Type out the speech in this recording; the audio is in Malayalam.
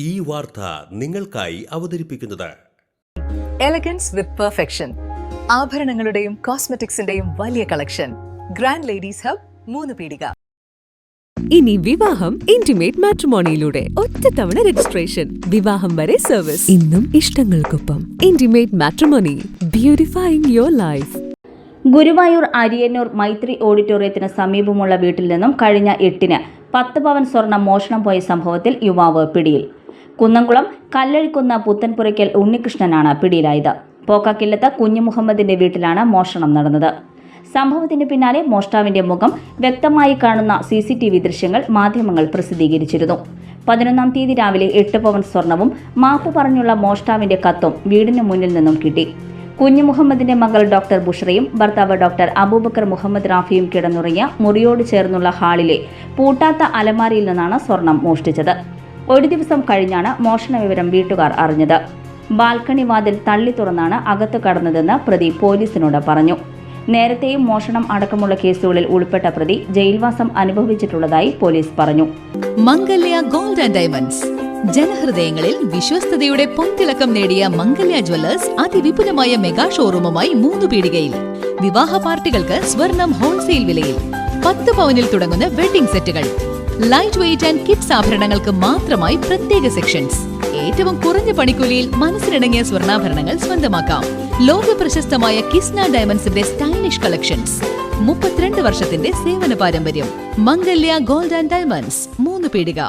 ഈ വാർത്ത നിങ്ങൾക്കായി അവതരിപ്പിക്കുന്നത് എലഗൻസ് വിത്ത് പെർഫെക്ഷൻ, ആഭരണങ്ങളുടെയും കോസ്മെറ്റിക്സിന്റെയും വലിയ കളക്ഷൻ. ഗ്രാൻഡ് ലേഡീസ് ഹബ്, 3 പീടിക. ഇനി വിവാഹം ഇന്റിമേറ്റ് മാട്രിമോണിയിലൂടെ ഒറ്റത്തവണ രജിസ്ട്രേഷൻ, വിവാഹം വരെ സർവീസ്. ഇന്നും ഇഷ്ടങ്ങൾക്കൊപ്പം intimate matrimony, beautifying your life. Guruvayur Ariyannur Maithri ഓഡിറ്റോറിയത്തിന് സമീപമുള്ള വീട്ടിൽ നിന്നും കഴിഞ്ഞ 8-ന് 10 പവൻ സ്വർണം മോഷണം പോയ സംഭവത്തിൽ യുവാവ് പിടിയിൽ. കുന്നംകുളം കല്ലഴിക്കുന്ന് പുത്തൻപുരയ്ക്കൽ ഉണ്ണികൃഷ്ണനാണ് പിടിയിലായത്. പോക്കാക്കില്ലത്ത് കുഞ്ഞുമുഹമ്മദിന്റെ വീട്ടിലാണ് മോഷണം നടന്നത്. സംഭവത്തിന് പിന്നാലെ മോഷ്ടാവിന്റെ മുഖം വ്യക്തമായി കാണുന്ന CCTV ദൃശ്യങ്ങൾ മാധ്യമങ്ങൾ പ്രസിദ്ധീകരിച്ചിരുന്നു. 11-ാം തീയതി രാവിലെ 8 പവൻ സ്വർണവും മാപ്പ് പറഞ്ഞുള്ള മോഷ്ടാവിന്റെ കത്തും വീടിന് മുന്നിൽ നിന്നും കിട്ടി. കുഞ്ഞുമുഹമ്മദിന്റെ മകൾ ഡോക്ടർ ബുഷ്രയും ഭർത്താവ് ഡോക്ടർ അബൂബക്കർ മുഹമ്മദ് റാഫിയും കിടന്നുറങ്ങിയ മുറിയോട് ചേർന്നുള്ള ഹാളിലെ പൂട്ടാത്ത അലമാരിയിൽ നിന്നാണ് സ്വർണം മോഷ്ടിച്ചത്. ഒരു ദിവസം കഴിഞ്ഞാണ് മോഷണ വിവരം വീട്ടുകാർ അറിഞ്ഞത്. ബാൽക്കണി വാതിൽ തള്ളി തുറന്നാണ് അകത്ത് കടന്നതെന്ന് പ്രതി പോലീസിനോട് പറഞ്ഞു. നേരത്തെയും മോഷണം അടക്കമുള്ള കേസുകളിൽ ഉൾപ്പെട്ട പ്രതി ജയിൽവാസം അനുഭവിച്ചിട്ടുള്ളതായി പോലീസ് പറഞ്ഞു. മംഗല്യ ഗോൾഡ് ആൻഡ് ഡയമണ്ട്സ്, ജനഹൃദയങ്ങളിൽ വിശ്വസ്തയുടെ പൊൻതിളക്കം നേടിയ മംഗല്യ ജ്വല്ലേഴ്സ് അതിവിപുലമായ മെഗാ ഷോറൂമുമായി 3 പീടികയിൽ. വിവാഹ പാർട്ടികൾക്ക് സ്വർണം ഹോൾസെയിൽ വിലയിൽ. 10 പവനിൽ തുടങ്ങുന്ന വെഡിംഗ് സെറ്റുകൾ, ലൈറ്റ് വെയ്റ്റ് ആൻഡ് കിഡ്സ് ആഭരണങ്ങൾക്ക് മാത്രമായി പ്രത്യേക സെക്ഷൻസ്. ഏറ്റവും കുറഞ്ഞ പണിക്കൂലിയിൽ മനസ്സിലിണങ്ങിയ സ്വർണ്ണാഭരണങ്ങൾ സ്വന്തമാക്കാം. ലോക പ്രശസ്തമായ കിസ്ന ഡയമണ്ട്സിന്റെ സ്റ്റൈലിഷ് കളക്ഷൻസ്. 32 വർഷത്തിന്റെ സേവന പാരമ്പര്യം. മംഗല്യ ഗോൾഡ് ആൻഡ് ഡയമണ്ട്സ്, 3 പീടിക.